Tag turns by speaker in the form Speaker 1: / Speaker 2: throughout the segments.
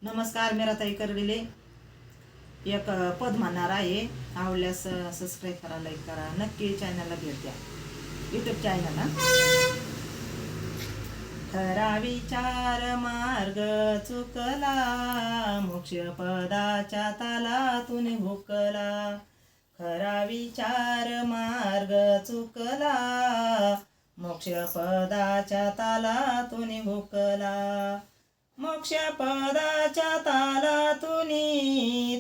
Speaker 1: नमस्कार, मीराताई करडिले. एक पद म्हणणार आहे. आवडल्यास सबस्क्राईब करा, लाईक करा, नक्की चॅनलला भेट द्या. यूट्यूब चॅनल खरा विचार मार्ग चुकला, मोक्ष पदाच्या तालातून भुकला. खरा विचार मार्ग चुकला, मोक्ष पदाच्या तालातून भुकला. मोक्ष पदाच्या तालातुनी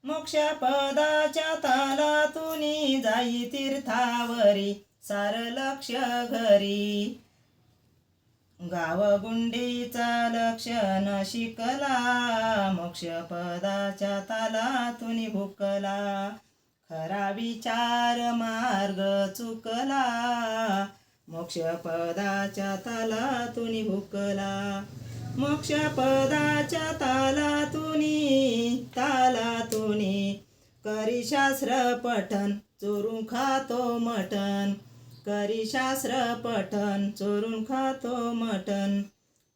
Speaker 1: मोक्ष पदाच्या तालातुनी जाई तीर्थावरी सार लक्ष घरी. गावगुंडीचा लक्षण शिकला, मोक्ष पदाच्या तालातुनी भुकला. खरा विचार मार्ग चुकला, मोक्ष पदाच्या तालातुनी भुकला. मोक्ष पदाच्या तालातुनी करी शास्त्र पठन चोरून खातो मटण. करी शास्त्र पठन चोरून खातो मटण.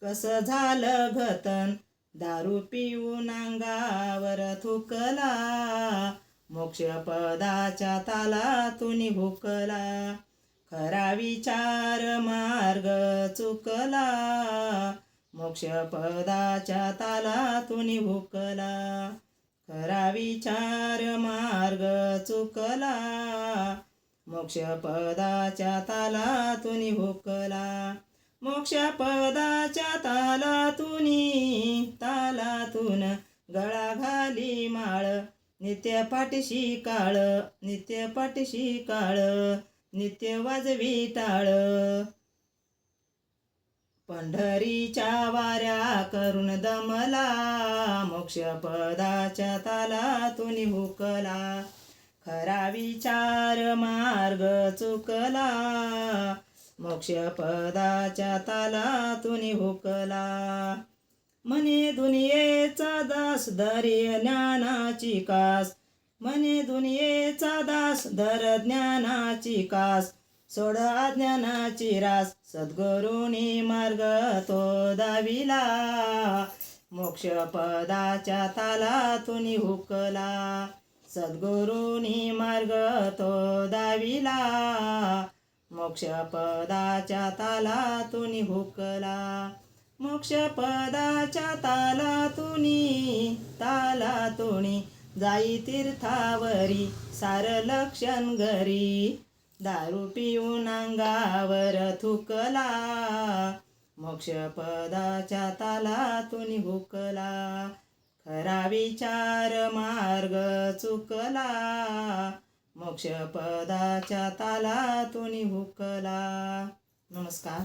Speaker 1: कसं झालं घतन दारू पिऊन अंगावर थुकला, मोक्ष पदाच्या तालातुनी भुकला. खरा विचार मार्ग चुकला, मोक्ष पदाच्या तालातुनी भुकला. खरा विचार मार्ग चुकला, मोक्ष पदाच्या तालातुनी भुकला. मोक्ष पदाच्या तालातून गळा घाली माळ, नित्य पाठशी काळ, नित्य पाठशी काळ, नित्य वाजवी टाळ. पंढरीच्या वाऱ्या करून दमला, मोक्ष पदाच्या तालातुनी भुकला. खरा विचार मार्ग चुकला, मोक्ष पदाच्या तालातुनी भुकला. म्हणे दुनियेचा दास धरी ज्ञानाची कास, म्हणे दुनियेचा दास धर ज्ञानाची कास. सोड अज्ञानाची रास, सद्गुरूनी मार्ग तो दाविला, मोक्ष पदाच्या तालातुनी भुकला. सद्गुरूनी मार्ग तो दाविला, मोक्ष पदाच्या तालातुनी भुकला. मोक्ष पदाच्या तालातुनी जाई तीर्थावरी सार लक्षण घरी. दारू पिऊन अंगावर थुकला, मोक्ष पदाच्या तालातुनी भुकला. खरा विचार मार्ग चुकला, मोक्ष पदाच्या तालातुनी भुकला. नमस्कार.